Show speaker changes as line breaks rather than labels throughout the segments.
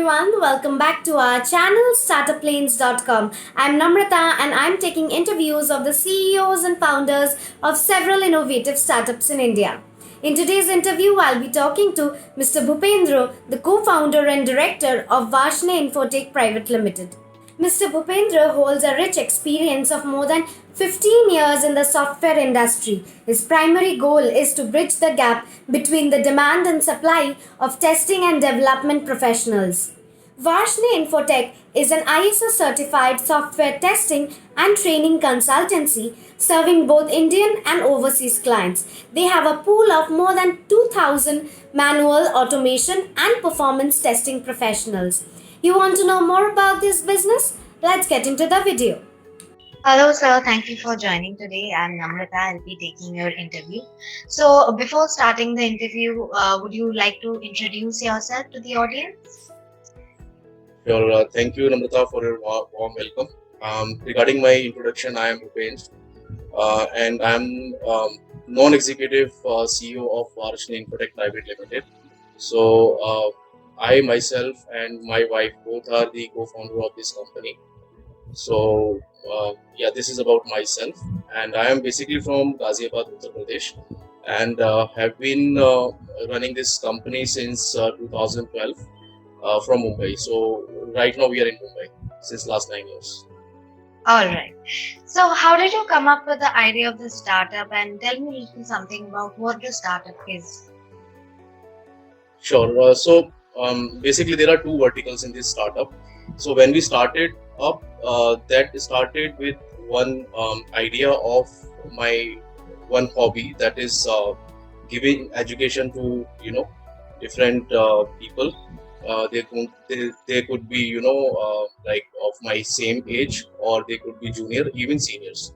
everyone, welcome back to our channel startuplanes.com. I'm Namrata and I'm taking interviews of the CEOs and founders of several innovative startups in India. In today's interview, I'll be talking to Mr. Bhupendra, the co-founder and director of Varshney Infotech Pvt Ltd. Mr. Bhupendra holds a rich experience of more than 15 years in the software industry. His primary goal is to bridge the gap between the demand and supply of testing and development professionals. Varshney Infotech is an ISO certified software testing and training consultancy serving both Indian and overseas clients. They have a pool of more than 2,000 manual automation and performance testing professionals. You want to know more about this business? Let's get into the video.
Hello, sir. Thank you for joining today. I'm Namrata. I'll be taking your interview. So, before starting the interview, would you like to introduce yourself to the audience?
Sure. Thank you, Namrata, for your warm welcome. Regarding my introduction, I am Bhupendra, and I'm non-executive CEO of Varshney Infotech Pvt Ltd. So, I myself and my wife both are the co-founder of this company. So, this is about myself, and I am basically from Ghaziabad, Uttar Pradesh, and have been running this company since 2012 from Mumbai. So, right now we are in Mumbai since last 9 years.
All right. So, how did you come up with the idea of the startup, and tell me a little something about what the startup is?
Sure. Basically, there are two verticals in this startup. So when we started up, that started with one idea of my one hobby, that is giving education to different people. They could be like of my same age, or they could be junior, even seniors.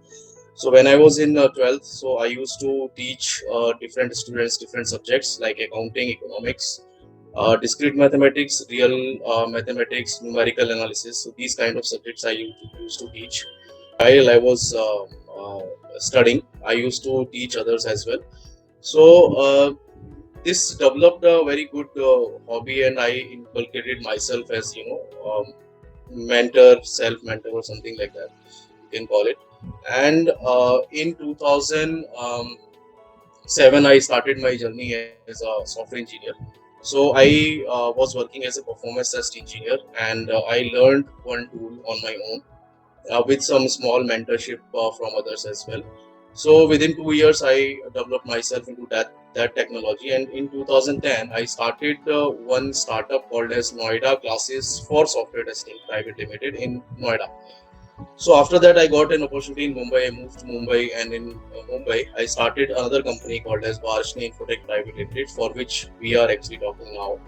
So when I was in 12th, so I used to teach different students different subjects like accounting, economics, discrete mathematics, real mathematics, numerical analysis. So these kind of subjects I used to teach. While I was studying, I used to teach others as well. So this developed a very good hobby, and I inculcated myself as mentor, self-mentor, or something like that, you can call it. And in 2007, I started my journey as a software engineer. So I was working as a performance test engineer, and I learned one tool on my own with some small mentorship from others as well. So within 2 years, I developed myself into that technology, and in 2010, I started one startup called as Noida Classes for Software Testing Pvt Ltd in Noida. So after that, I got an opportunity in Mumbai. I moved to Mumbai, and in Mumbai, I started another company called as Varshney Infotech Pvt Ltd, for which we are actually talking now.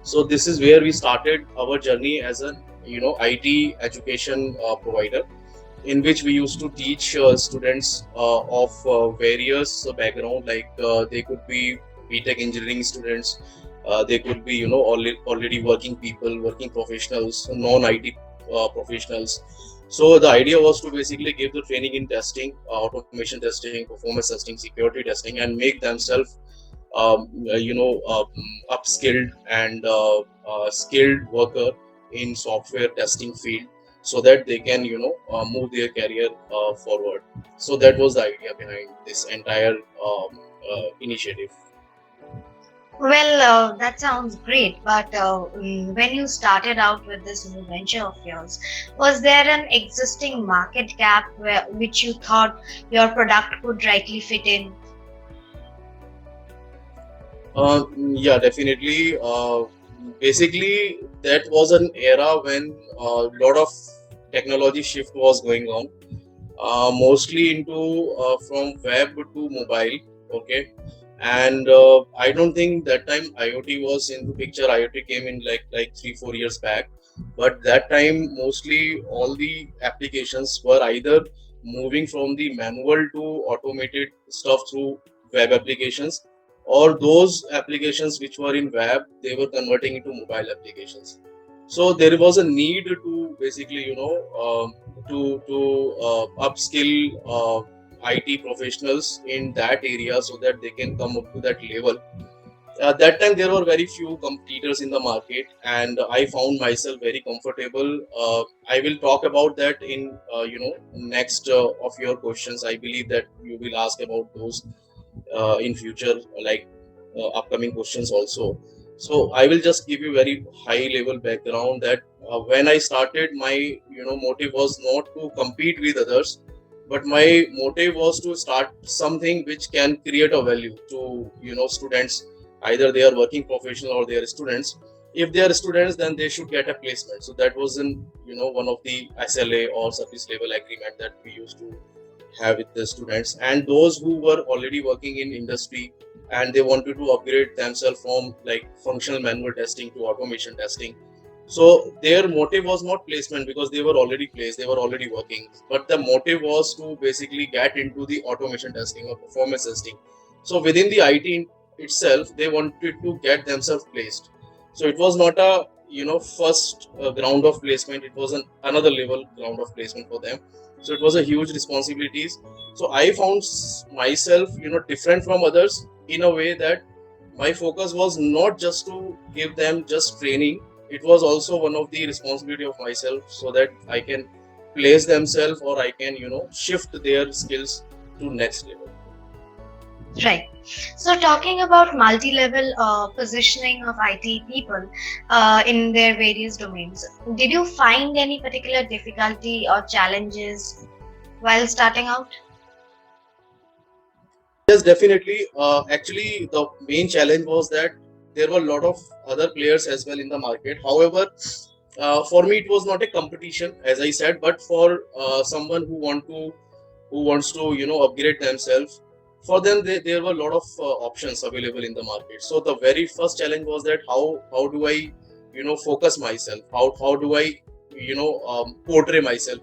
So this is where we started our journey as an IT education provider, in which we used to teach students of various background, like they could be BTech engineering students, they could be already working people, working professionals, non-IT professionals. So the idea was to basically give the training in testing, automation testing, performance testing, security testing, and make themselves upskilled and skilled worker in software testing field, so that they can move their career forward. So that was the idea behind this entire initiative.
Well, that sounds great, but when you started out with this new venture of yours, was there an existing market gap which you thought your product could rightly fit in?
Yeah, definitely. Basically, that was an era when a lot of technology shift was going on, mostly into from web to mobile. Okay. And I don't think that time IoT was in the picture. IoT came in like 3-4 years back, but that time mostly all the applications were either moving from the manual to automated stuff through web applications, or those applications which were in web, they were converting into mobile applications. So there was a need to basically upskill IT professionals in that area, so that they can come up to that level At that time there were very few competitors in the market, and I found myself very comfortable. I will talk about that in next of your questions. I believe that you will ask about those in future, like upcoming questions also. So I will just give you very high level background that when I started, my motive was not to compete with others, but my motive was to start something which can create a value to students. Either they are working professional or they are students. If they are students, then they should get a placement. So that was in one of the SLA or service level agreement that we used to have with the students. And those who were already working in industry and they wanted to upgrade themselves from like functional manual testing to automation testing, so their motive was not placement because they were already placed, they were already working, but the motive was to basically get into the automation testing or performance testing. So within the IT itself, they wanted to get themselves placed. So it was not a first ground of placement, it was another level ground of placement for them. So it was a huge responsibilities. So I found myself different from others in a way that my focus was not just to give them just training. It was also one of the responsibility of myself, so that I can place themselves or I can shift their skills to next level.
Right. So, talking about multi-level positioning of IT people in their various domains, did you find any particular difficulty or challenges while starting out?
Yes, definitely. Actually, the main challenge was that there were a lot of other players as well in the market. However, for me, it was not a competition, as I said, but for someone who wants to upgrade themselves. For them, there were a lot of options available in the market. So the very first challenge was that how do I focus myself? How do I portray myself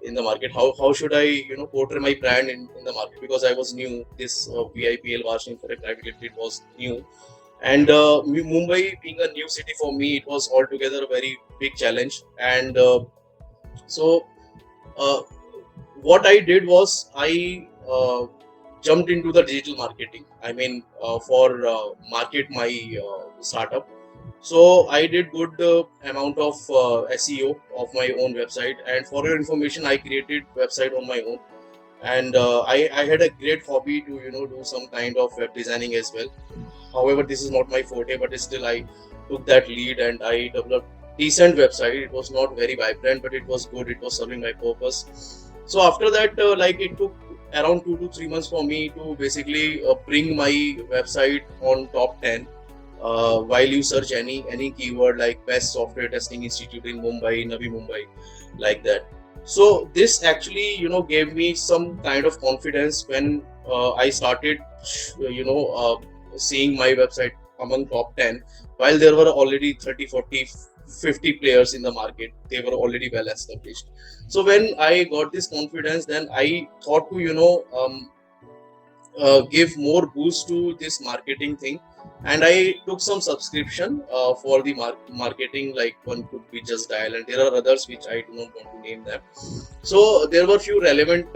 in the market? How should I portray my brand in the market? Because I was new. This VIPL Varshney Infotech Pvt Ltd was new, and Mumbai being a new city for me, it was altogether a very big challenge. And so uh, what I did was I jumped into the digital marketing. I mean, for market my startup. So I did good amount of SEO of my own website, and for your information, I created website on my own. And I had a great hobby to do some kind of web designing as well. However, this is not my forte, but still I took that lead and I developed decent website. It was not very vibrant, but it was good. It was serving my purpose. So after that, like it took around 2 to 3 months for me to basically bring my website on top 10. While you search any keyword like best software testing institute in Mumbai, Navi Mumbai, like that. So this actually gave me some kind of confidence when I started seeing my website among top 10, while there were already 30, 40, 50 players in the market. They were already well established. So when I got this confidence, then I thought to give more boost to this marketing thing, and I took some subscription for the marketing. Like one could be Just Dial, and there are others which I do not want to name them. So there were few relevant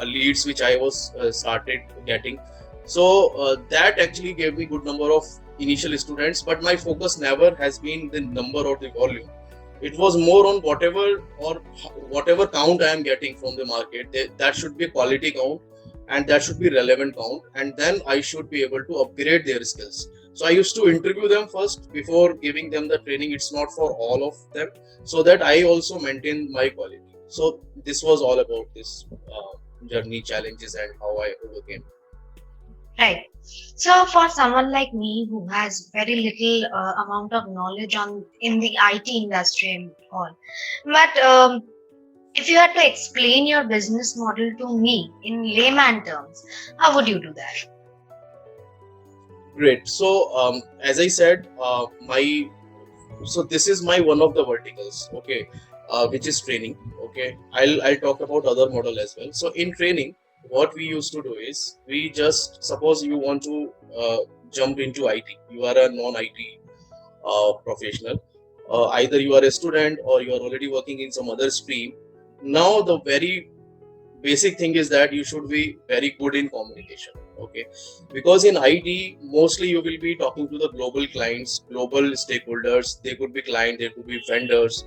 leads which I was started getting. So that actually gave me good number of initial students, but my focus never has been the number or the volume. It was more on whatever count I am getting from the market. That should be a quality count, and that should be relevant count, and then I should be able to upgrade their skills. So I used to interview them first before giving them the training. It's not for all of them, so that I also maintain my quality. So this was all about this journey, challenges, and how I overcame.
Right. So, for someone like me who has very little amount of knowledge on in the IT industry and all, but if you had to explain your business model to me in layman terms, how would you do that?
Great. So as I said, my so this is my one of the verticals, okay, which is training. Okay, I'll talk about other model as well. So in training, what we used to do is, we just suppose you want to jump into IT. You are a non-IT professional. Either you are a student or you are already working in some other stream. Now the very basic thing is that you should be very good in communication. Okay, because in IT mostly you will be talking to the global clients, global stakeholders. They could be client, they could be vendors,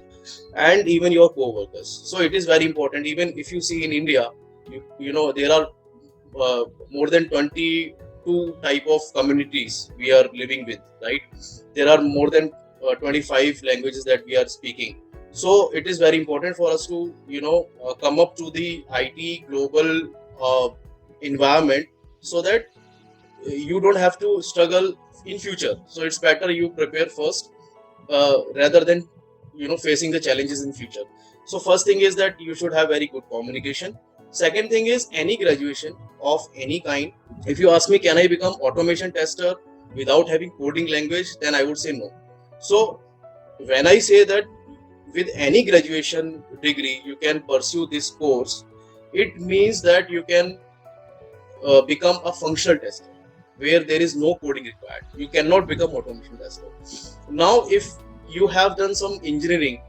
and even your co-workers. So it is very important. Even if you see in India, you know there are more than 22 type of communities we are living with, right? There are more than 25 languages that we are speaking. So it is very important for us to come up to the IT global environment, so that you don't have to struggle in future. So it's better you prepare first, rather than facing the challenges in future. So first thing is that you should have very good communication. Second thing is any graduation of any kind. If you ask me, can I become automation tester without having coding language, then I would say no. So when I say that with any graduation degree you can pursue this course, it means that you can become a functional tester where there is no coding required. You cannot become automation tester. Now, if you have done some engineering,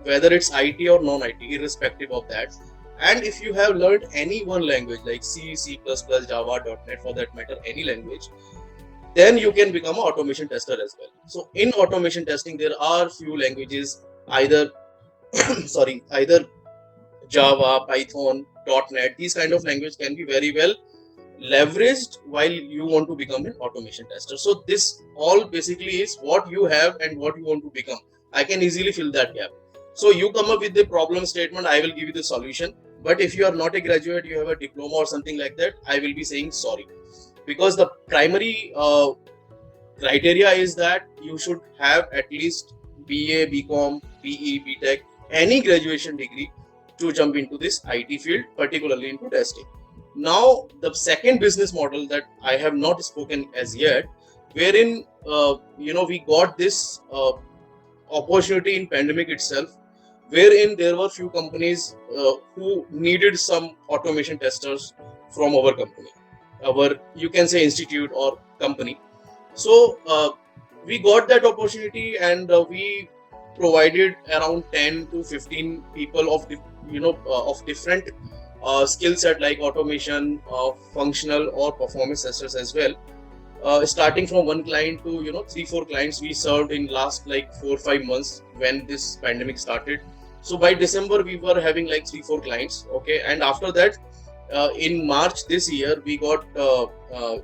whether it's IT or non-IT, irrespective of that, and if you have learned any one language like C, C++, Java, .NET, for that matter, any language, then you can become an automation tester as well. So in automation testing, there are few languages, either either Java, Python, .NET. These kind of language can be very well leveraged while you want to become an automation tester. So this all basically is what you have and what you want to become. I can easily fill that gap. So you come up with the problem statement, I will give you the solution. But if you are not a graduate, you have a diploma or something like that, I will be saying sorry. Because the primary criteria is that you should have at least BA, BCom, BE, BTech, any graduation degree to jump into this IT field, particularly into testing. Now, the second business model that I have not spoken as yet, wherein we got this opportunity in pandemic itself, wherein there were few companies who needed some automation testers from our company, our, you can say, institute or company. So we got that opportunity, and we provided around 10 to 15 people of of different skill set, like automation, functional or performance testers as well. Starting from one client to 3-4 clients we served in last like 4-5 months when this pandemic started. So by December we were having like 3-4 clients. Okay, and after that, in March this year we got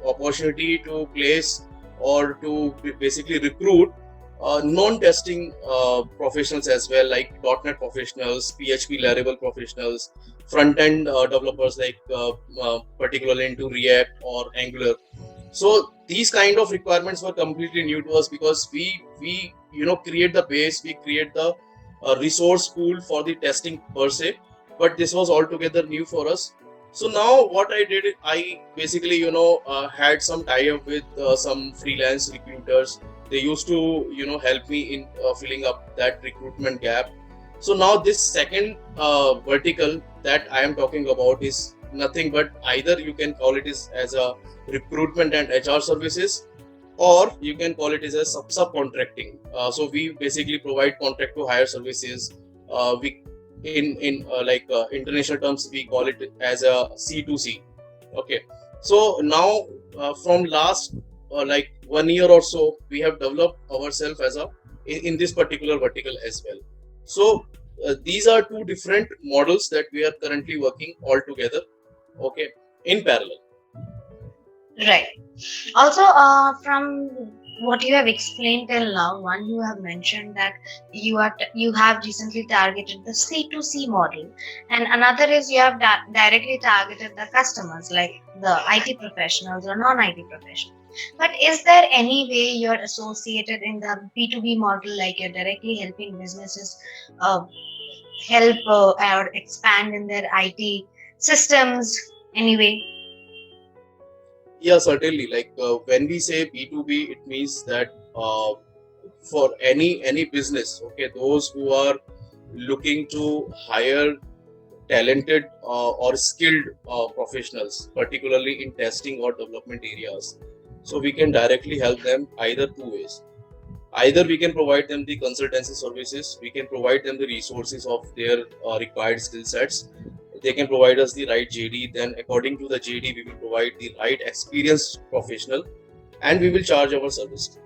opportunity to place or to basically recruit non-testing professionals as well, like .NET professionals, PHP Laravel professionals, front-end developers, like particularly into React or Angular. So these kind of requirements were completely new to us, because we create the base, we create the resource pool for the testing per se, but this was altogether new for us. So now what I did, I basically had some tie-up with some freelance recruiters. They used to help me in filling up that recruitment gap. So now this second vertical that I am talking about is nothing but, either you can call it as a recruitment and HR services, or you can call it as a subcontracting. So we basically provide contract to hire services. We in international terms we call it as a C2C. Okay, so now from last like 1 year or so, we have developed ourselves as a in this particular vertical as well. So these are two different models that we are currently working all together, okay, in parallel.
Right. Also, from what you have explained till now, one, you have mentioned that you have recently targeted the C2C model, and another is you have directly targeted the customers, like the IT professionals or non-IT professionals. But is there any way you're associated in the B2B model, like you're directly helping businesses help or expand in their IT systems anyway?
Yeah, certainly. Like when we say B2B, it means that for any business, okay, those who are looking to hire talented or skilled professionals, particularly in testing or development areas. So we can directly help them either two ways. Either we can provide them the consultancy services, we can provide them the resources of their required skill sets. they can provide us the right JD. Then according to the JD, we will provide the right experienced professional, and we will charge our service,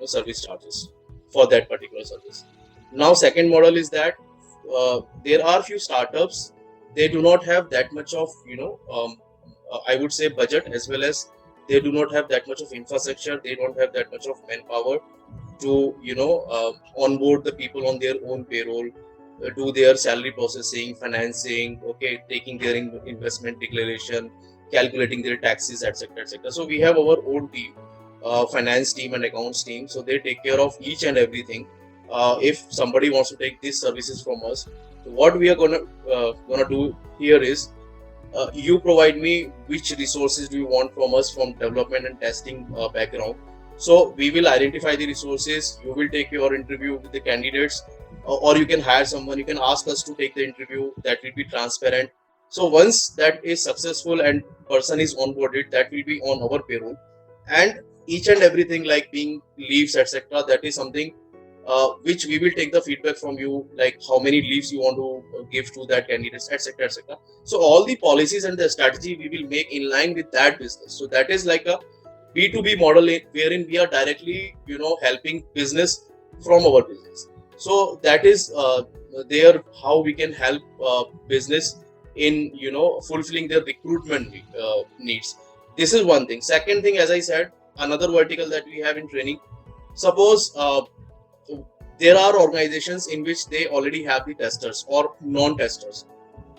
service charges for that particular service. Now, second model is that there are few startups. They do not have that much of I would say budget, as well as they do not have that much of infrastructure. They don't have that much of manpower to onboard the people on their own payroll, do their salary processing, financing, okay, taking their investment declaration, calculating their taxes, etc., etc. So we have our own team, finance team and accounts team. So they take care of each and everything. If somebody wants to take these services from us, what we are gonna do here is, you provide me which resources do you want from us from development and testing background. So we will identify the resources. You will take your interview with the candidates, or you can hire someone. You can ask us to take the interview. That will be transparent. So once that is successful and person is onboarded, that will be on our payroll, and each and everything like being leaves, etc., that is something which we will take the feedback from you, like how many leaves you want to give to that candidates, etc., etc. So all the policies and the strategy we will make in line with that business. So that is like a B2B model wherein we are directly, helping business from our business. So that is there how we can help business in, fulfilling their recruitment needs. This is one thing. Second thing, as I said, another vertical that we have in training. Suppose there are organizations in which they already have the testers or non-testers,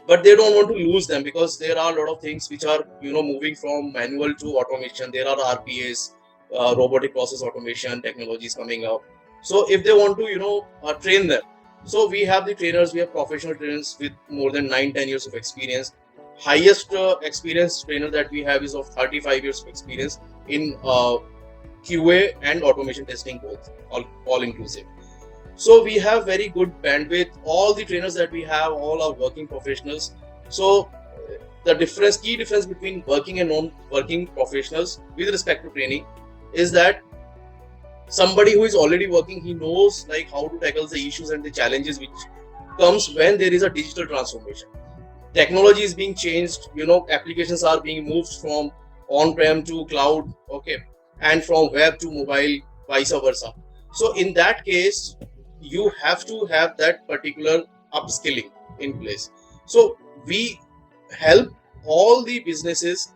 but they don't want to lose them because there are a lot of things which are moving from manual to automation. There are RPAs, robotic process automation technologies coming up. So if they want to train them, so we have the trainers. We have professional trainers with more than 9-10 years of experience. Highest experienced trainer that we have is of 35 years of experience in QA and automation testing, both all inclusive. So we have very good bandwidth. All the trainers that we have, all are working professionals. So the key difference between working and non-working professionals with respect to training is that somebody who is already working, he knows like how to tackle the issues and the challenges which comes when there is a digital transformation. Technology is being changed, applications are being moved from on-prem to cloud, okay, and from web to mobile, vice versa. So in that case, you have to have that particular upskilling in place. So we help all the businesses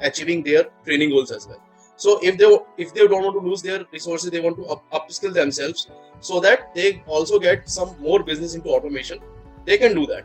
achieving their training goals as well. So if they don't want to lose their resources, they want to upskill themselves so that they also get some more business into automation, they can do that.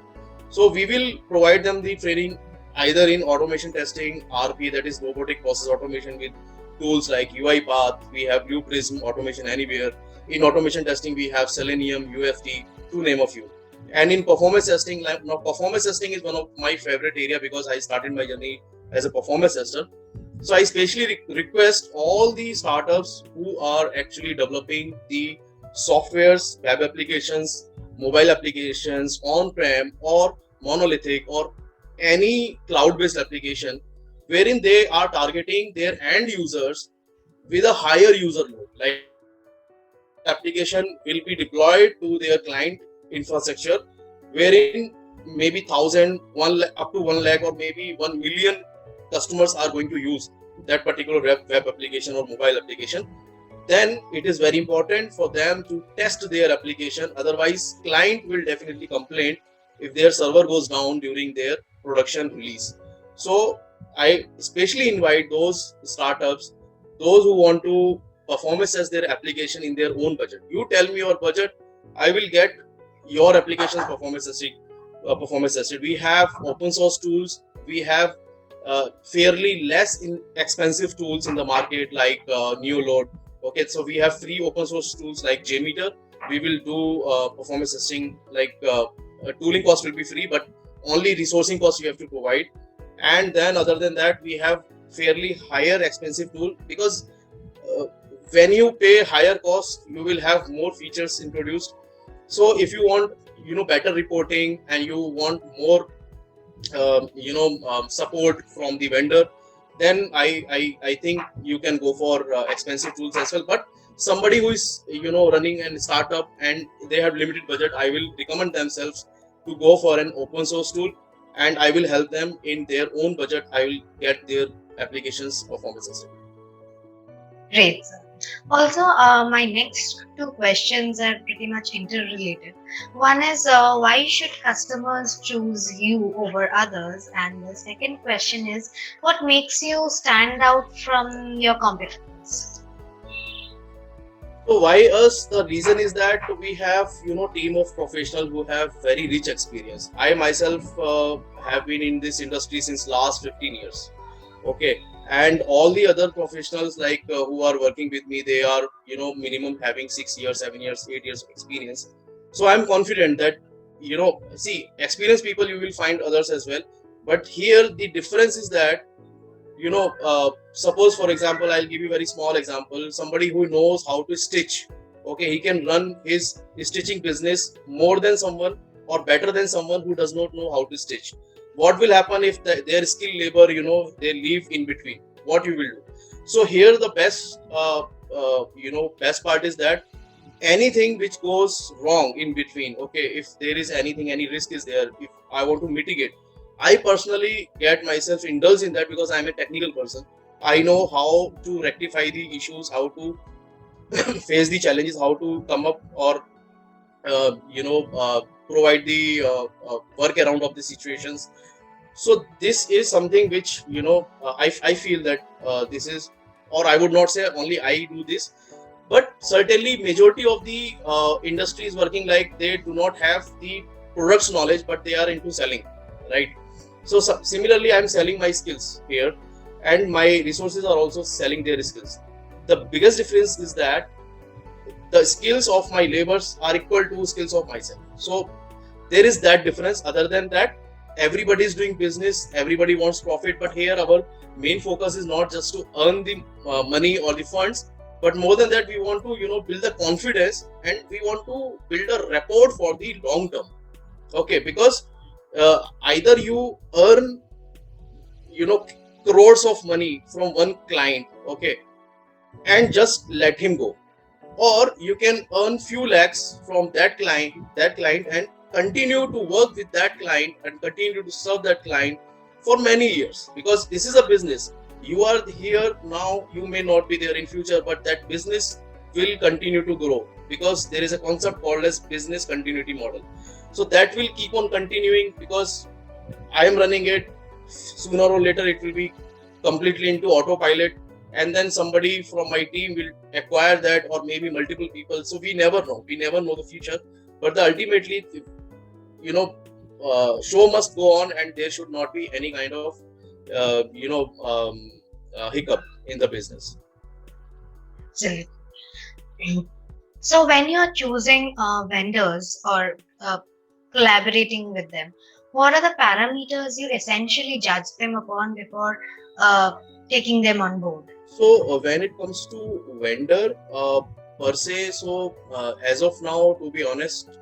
So we will provide them the training either in automation testing, RP, that is robotic process automation, with tools like UiPath. We have Blue Prism, Automation Anywhere. In automation testing, we have Selenium, UFT, to name a few. And in performance testing, now performance testing is one of my favorite area because I started my journey as a performance tester. So I especially request all the startups who are actually developing the softwares, web applications, mobile applications, on-prem or monolithic or any cloud-based application, wherein they are targeting their end users with a higher user load. Like application will be deployed to their client infrastructure, wherein maybe 1,000, up to 1 lakh or maybe 1 million customers are going to use that particular web application or mobile application. Then it is very important for them to test their application. Otherwise, client will definitely complain if their server goes down during their production release. So I especially invite those startups, those who want to performance test their application in their own budget. You tell me your budget, I will get your applications performance tested. We have open source tools. We have fairly less expensive tools in the market like NeoLoad. Okay, so we have free open source tools like Jmeter. We will do performance testing, like tooling cost will be free, but only resourcing cost you have to provide. And then other than that, we have fairly higher expensive tool, because when you pay higher cost, you will have more features introduced. So if you want better reporting and you want more support from the vendor, then I think you can go for expensive tools as well. But somebody who is running a startup and they have limited budget, I will recommend themselves to go for an open source tool. and I will help them in their own budget. I will get their applications performance sustainable.
Great, sir. Also, my next two questions are pretty much interrelated. One is why should customers choose you over others? And the second question is what makes you stand out from your competitors?
So why us? The reason is that we have team of professionals who have very rich experience. I myself have been in this industry since last 15 years. Okay, and all the other professionals like who are working with me, they are minimum having 6 years, 7 years, 8 years of experience. So I'm confident that see, experienced people you will find others as well. But here the difference is that suppose for example, I'll give you a very small example. Somebody who knows how to stitch, okay, he can run his stitching business more than someone or better than someone who does not know how to stitch. What will happen if their skilled labor they leave in between? What you will do? So here the best best part is that anything which goes wrong in between, okay, if there is anything, any risk is there, if I want to mitigate, I personally get myself indulged in that because I'm a technical person. I know how to rectify the issues, how to face the challenges, how to come up or provide the workaround of the situations. So this is something which I feel that this is, or I would not say only I do this, but certainly majority of the industry is working like they do not have the products knowledge, but they are into selling, right? So similarly, I'm selling my skills here, and my resources are also selling their skills. The biggest difference is that the skills of my laborers are equal to skills of myself. So there is that difference. Other than that, everybody is doing business, everybody wants profit, but here our main focus is not just to earn the money or the funds, but more than that, we want to build the confidence, and we want to build a rapport for the long term. Okay, because either you earn crores of money from one client, okay, and just let him go, or you can earn few lakhs from that client and continue to work with that client and continue to serve that client for many years, because this is a business. You are here now, you may not be there in future, but that business will continue to grow because there is a concept called as business continuity model. So that will keep on continuing because I am running it. Sooner or later it will be completely into autopilot, and then somebody from my team will acquire that, or maybe multiple people. So we never know the future, but ultimately show must go on, and there should not be any kind of hiccup in the business.
Absolutely. So when you're choosing vendors or collaborating with them, what are the parameters you essentially judge them upon before taking them on board?
So when it comes to vendor per se, so as of now, to be honest,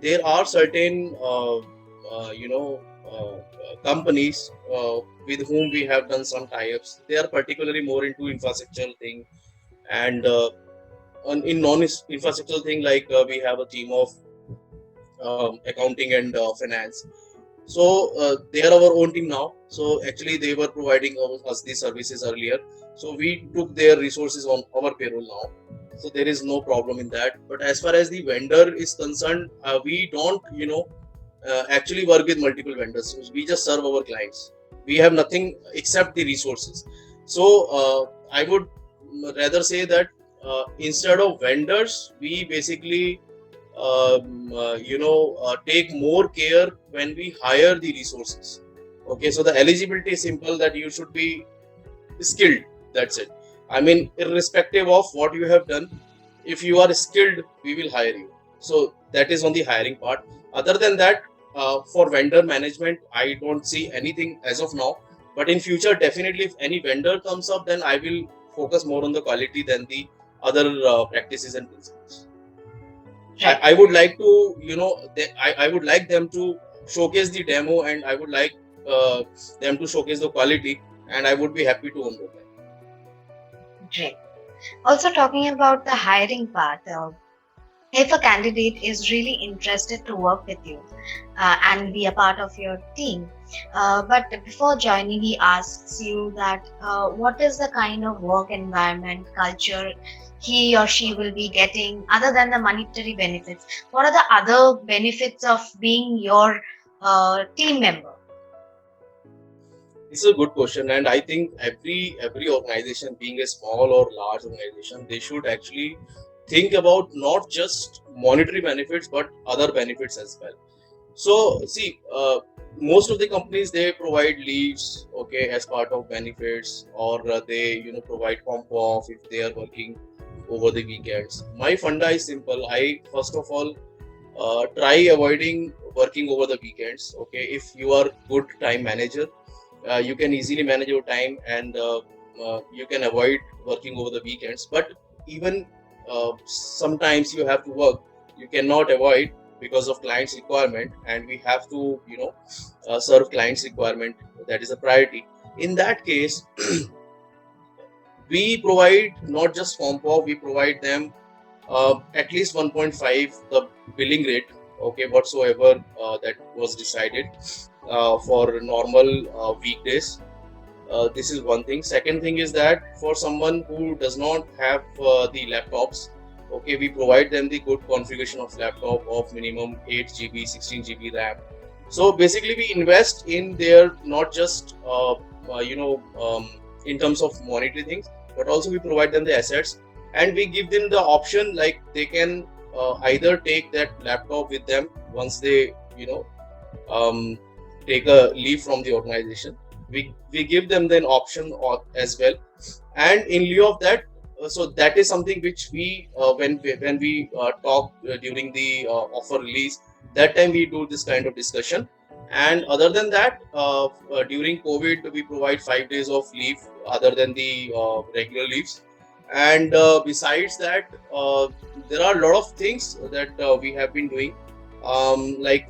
there are certain companies with whom we have done some tie-ups. They are particularly more into infrastructural thing, and in non-infrastructural thing, like we have a team of accounting and finance. So they are our own team now. So actually they were providing us these services earlier. So we took their resources on our payroll now. So there is no problem in that. But as far as the vendor is concerned, we don't, actually work with multiple vendors. So we just serve our clients. We have nothing except the resources. So I would rather say that instead of vendors, we basically take more care when we hire the resources. Okay, so the eligibility is simple, that you should be skilled. That's it. I mean, irrespective of what you have done, if you are skilled, we will hire you. So that is on the hiring part. Other than that, for vendor management, I don't see anything as of now. But in future, definitely, if any vendor comes up, then I will focus more on the quality than the other practices and principles.
Right.
I would like to, I would like them to showcase the demo, and I would like them to showcase the quality, and I would be happy to onboard them.
Great. Also talking about the hiring part, if a candidate is really interested to work with you and be a part of your team, but before joining, he asks you that what is the kind of work environment, culture he or she will be getting other than the monetary benefits? What are the other benefits of being your team member?
This is a good question, and I think every organization, being a small or large organization, they should actually think about not just monetary benefits but other benefits as well. So see, most of the companies, they provide leaves, okay, as part of benefits, or they provide comp off if they are working over the weekends. My funda is simple. I first of all try avoiding working over the weekends. Okay, if you are good time manager, you can easily manage your time, and you can avoid working over the weekends. But even sometimes you have to work, you cannot avoid because of client's requirement, and we have to serve client's requirement. That is a priority. In that case, we provide not just comp off, we provide them at least 1.5 the billing rate, okay, whatsoever that was decided for normal weekdays. This is one thing. Second thing is that for someone who does not have the laptops, okay, we provide them the good configuration of laptop of minimum 8 GB, 16 GB RAM. So basically, we invest in their not just in terms of monetary things, but also we provide them the assets, and we give them the option like they can either take that laptop with them once they um, take a leave from the organization. We give them then option as well, and in lieu of that, so that is something which we when we talk during the offer release, that time we do this kind of discussion. And other than that, during COVID, we provide 5 days of leave other than the regular leaves. And besides that, there are a lot of things that we have been doing, like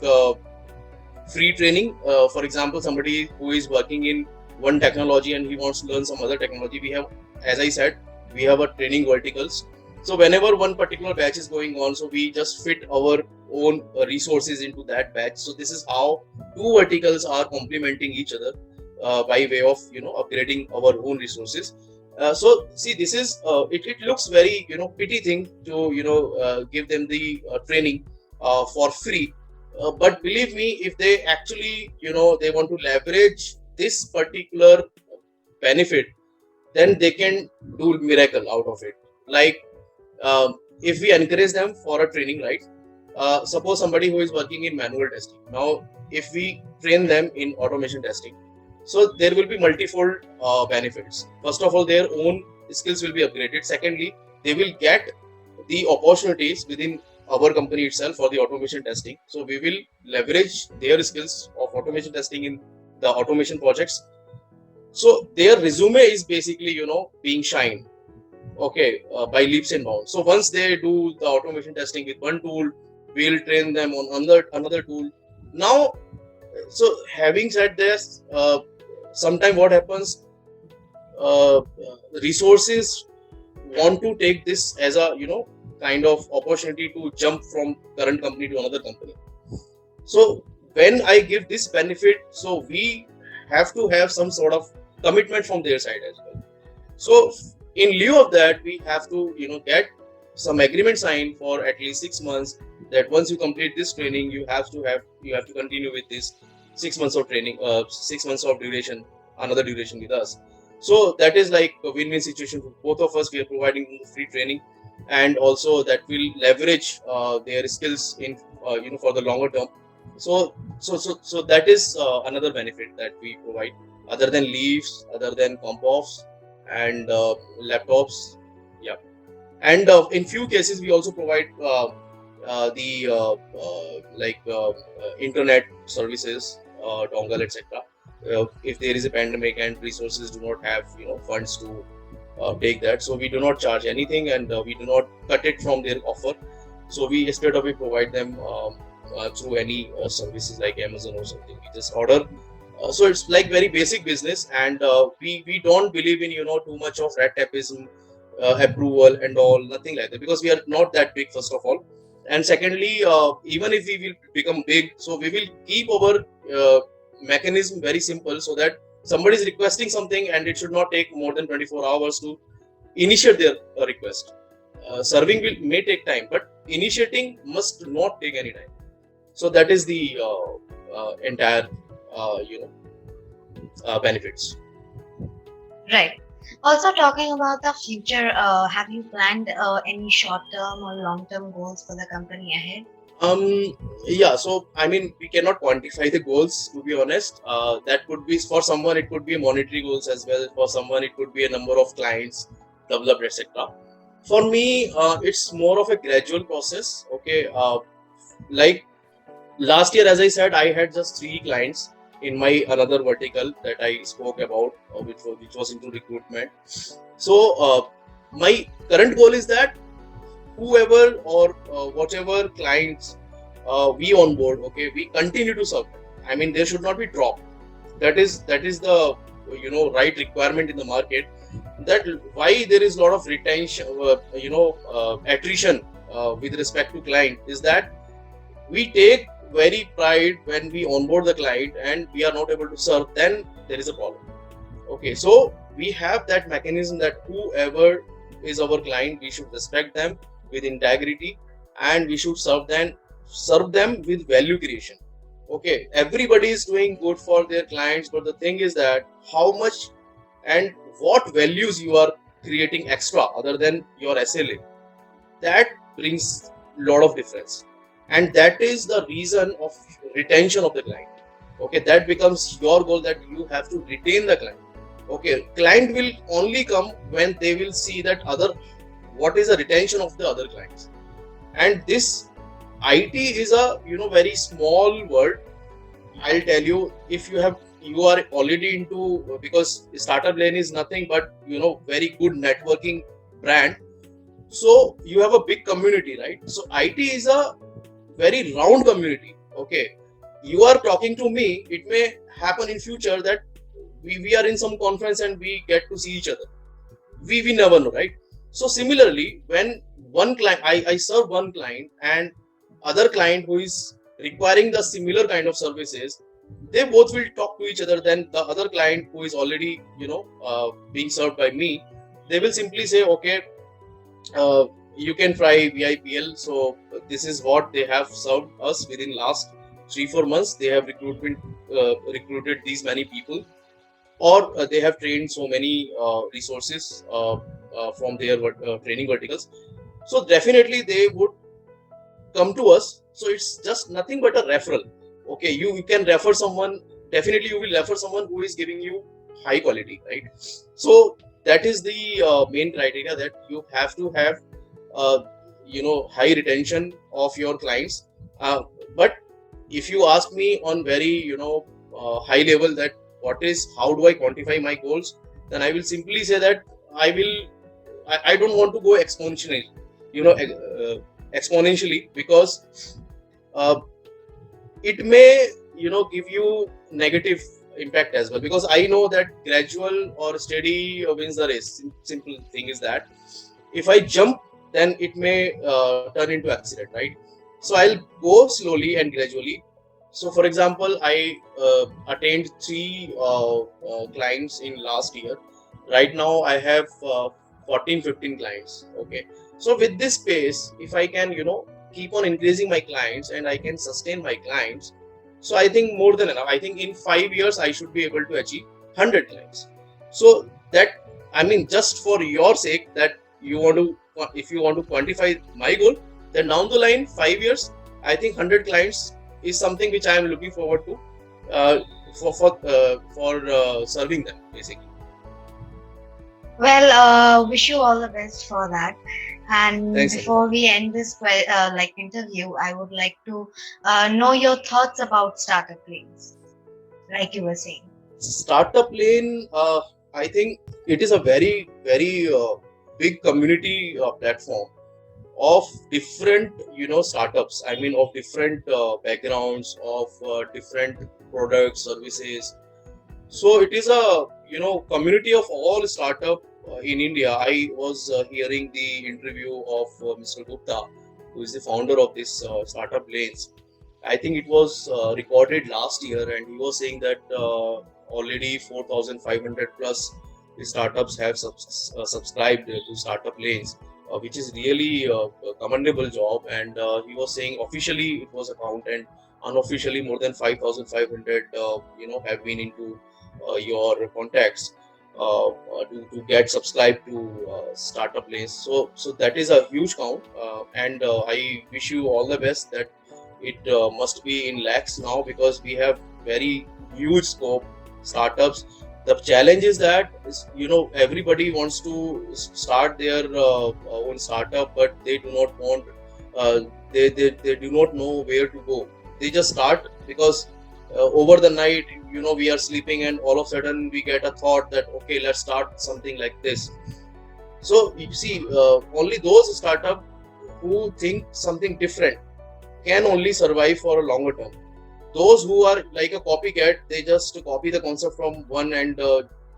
free training. For example, somebody who is working in one technology and he wants to learn some other technology, we have, as I said, we have a training verticals. So whenever one particular batch is going on, so we just fit our own resources into that batch. So this is how two verticals are complementing each other by way of upgrading our own resources. So see, this is it looks very pity thing to give them the training for free. But believe me, if they actually they want to leverage this particular benefit, then they can do miracle out of it. Like if we encourage them for a training, right? Suppose somebody who is working in manual testing. Now, if we train them in automation testing, so there will be multifold benefits. First of all, their own skills will be upgraded. Secondly, they will get the opportunities within our company itself for the automation testing. So we will leverage their skills of automation testing in the automation projects. So their resume is basically being shined, okay, by leaps and bounds. So once they do the automation testing with one tool, we'll train them on another tool. Now, so having said this, sometime what happens, resources want to take this as a kind of opportunity to jump from current company to another company. So when I give this benefit, so we have to have some sort of commitment from their side as well. So in lieu of that, we have to get some agreement signed for at least 6 months, that once you complete this training, you have to continue with this 6 months of training, 6 months of duration, another duration with us. So that is like a win-win situation for both of us. We are providing free training, and also that will leverage their skills in for the longer term. So that is another benefit that we provide, other than leaves, other than comp offs and laptops. Yeah, and in few cases we also provide the internet services, dongle, etc. If there is a pandemic and resources do not have funds to take that, so we do not charge anything, and we do not cut it from their offer. So we instead of we provide them through any services like Amazon or something. We just order. So it's like very basic business, and we don't believe in too much of red tapeism, approval and all, nothing like that, because we are not that big, first of all. And secondly, even if we will become big, so we will keep our mechanism very simple, so that somebody is requesting something and it should not take more than 24 hours to initiate their request. Serving may take time, but initiating must not take any time. So that is the entire benefits.
Right. Also, talking about the future, have you planned any short-term or long-term goals for the company ahead?
Yeah, so I mean, we cannot quantify the goals, to be honest. That could be, for someone it could be monetary goals as well. For someone it could be a number of clients developed, etc. For me, it's more of a gradual process. Okay, like last year, as I said, I had just 3 clients in my another vertical that I spoke about, which was into recruitment. So my current goal is that whoever or whatever clients we onboard, okay, we continue to serve them. I mean, there should not be drop. That is the right requirement in the market. That why there is a lot of retention, attrition with respect to client, is that we take very pride when we onboard the client and we are not able to serve, then there is a problem. Okay, so we have that mechanism that whoever is our client, we should respect them with integrity, and we should serve them with value creation. Okay, everybody is doing good for their clients, but the thing is that how much and what values you are creating extra other than your SLA, that brings a lot of difference, and that is the reason of retention of the client. Okay, that becomes your goal, that you have to retain the client. Okay, client will only come when they will see that what is the retention of the other clients. And this IT is a very small world. I'll tell you, if you are already into, because Startup Lane is nothing but very good networking brand. So you have a big community, right? So IT is a very round community. Okay, you are talking to me, it may happen in future that we are in some conference and we get to see each other. We never know, right? So similarly, when one client, I serve one client, and other client who is requiring the similar kind of services, they both will talk to each other. Then the other client who is already being served by me, they will simply say, okay, you can try VIPL. So this is what they have served us within last 3-4 months. They have recruited these many people, or they have trained so many resources from their training verticals. So definitely they would come to us. So it's just nothing but a referral. Okay, you can refer someone. Definitely you will refer someone who is giving you high quality, right? So that is the main criteria, that you have to have high retention of your clients. But if you ask me on very high level, that how do I quantify my goals, then I will simply say that I don't want to go exponentially, because it may give you negative impact as well, because I know that gradual or steady wins the race. Simple thing is that if I jump, then it may turn into accident, right? So I'll go slowly and gradually. So for example, I attained 3 clients in last year. Right now I have 14-15 clients. Okay, so with this pace, if I can keep on increasing my clients and I can sustain my clients, so I think more than enough. I think in 5 years I should be able to achieve 100 clients. So that, I mean, just for your sake, that if you want to quantify my goal, then down the line 5 years, I think 100 clients is something which I am looking forward to for serving them, basically.
Well, wish you all the best for that. And
Thanks.
before we end this interview, I would like to know your thoughts about startup lanes, like you were saying.
Startup Lane, I think it is a very, very big community platform of different startups. I mean, of different backgrounds, of different products, services. So it is a community of all startup in India. I was hearing the interview of Mr. Gupta, who is the founder of this startup Lanes. I think it was recorded last year, and he was saying that already 4,500 plus startups have subscribed to startup Lanes, which is really a commendable job. And he was saying officially it was a count, and unofficially more than 5,500 have been into your contacts to get subscribed to startup Lanes. So that is a huge count, and I wish you all the best. That it must be in lakhs now, because we have very huge scope startups. The challenge is that everybody wants to start their own startup, but they do not want they do not know where to go. They just start because over the night we are sleeping, and all of a sudden we get a thought that okay, let's start something like this. So you see, only those startup who think something different can only survive for a longer term. Those who are like a copycat, they just copy the concept from one and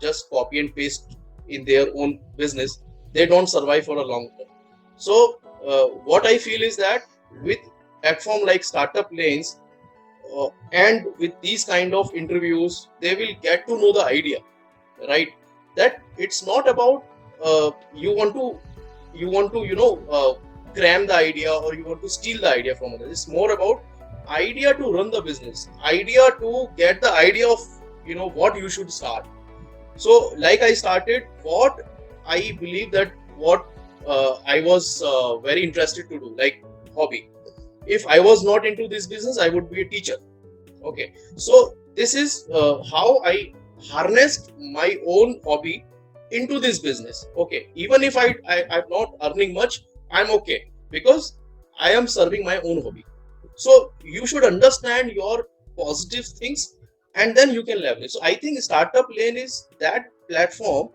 just copy and paste in their own business. They don't survive for a long term. So what I feel is that with platform like Startup Lanes, and with these kind of interviews, they will get to know the idea, right? That it's not about you want to cram the idea, or you want to steal the idea from others. It's more about idea to run the business, idea to get the idea of what you should start. So like I started what I believe that what I was very interested to do, like hobby. If I was not into this business, I would be a teacher. Okay, so this is how I harnessed my own hobby into this business. Okay, even if I'm not earning much, I'm okay, because I am serving my own hobby. So you should understand your positive things, and then you can leverage. So I think Startup Lane is that platform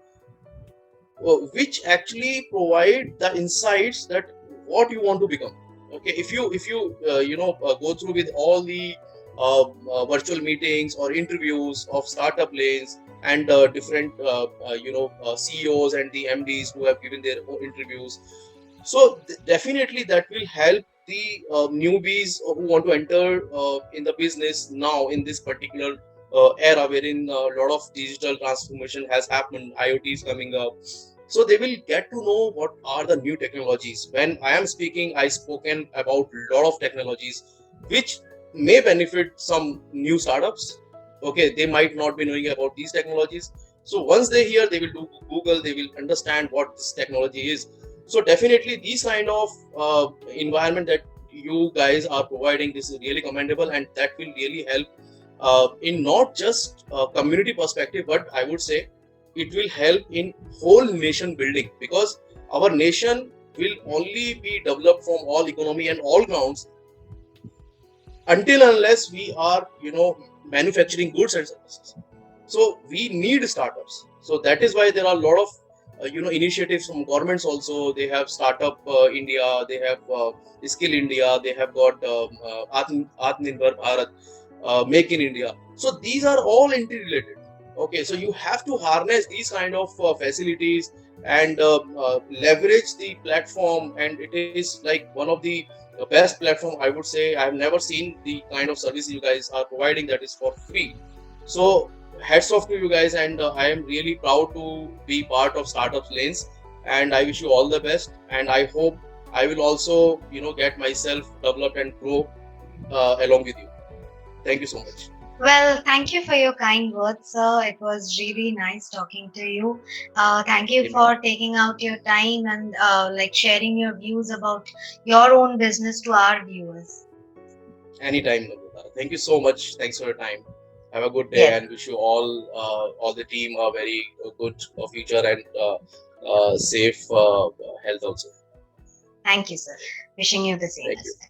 which actually provide the insights that what you want to become. Okay, if you go through with all the virtual meetings or interviews of Startup Lanes, and different CEOs and the MDs who have given their own interviews, so definitely that will help the newbies who want to enter in the business now in this particular era, wherein a lot of digital transformation has happened, IoT is coming up. So they will get to know what are the new technologies. When I am speaking, I spoken about a lot of technologies which may benefit some new startups. Okay, they might not be knowing about these technologies. So once they hear, they will do Google, they will understand what this technology is. So definitely these kind of environment that you guys are providing, this is really commendable, and that will really help in not just community perspective, but I would say it will help in whole nation building, because our nation will only be developed from all economy and all grounds until unless we are manufacturing goods and services. So we need startups. So that is why there are a lot of initiatives from governments also. They have Startup India, they have Skill India, they have got Atmanirbhar Bharat, Make in India. So these are all interrelated. Okay, so you have to harness these kind of facilities and leverage the platform, and it is like one of the best platform, I would say. I have never seen the kind of service you guys are providing that is for free. So hats off to you guys, and I am really proud to be part of Startup Lanes, and I wish you all the best, and I hope I will also get myself developed and grow along with you. Thank you so much.
Well, thank you for your kind words, sir. It was really nice talking to you. Thank you for taking out your time and like sharing your views about your own business to our viewers.
Anytime, Namrata. Thank you so much. Thanks for your time. Have a good day,
Yes.
and wish you all the team a very good future, and safe health also.
Thank you, sir. Wishing you the same
Thank
as
you.
well.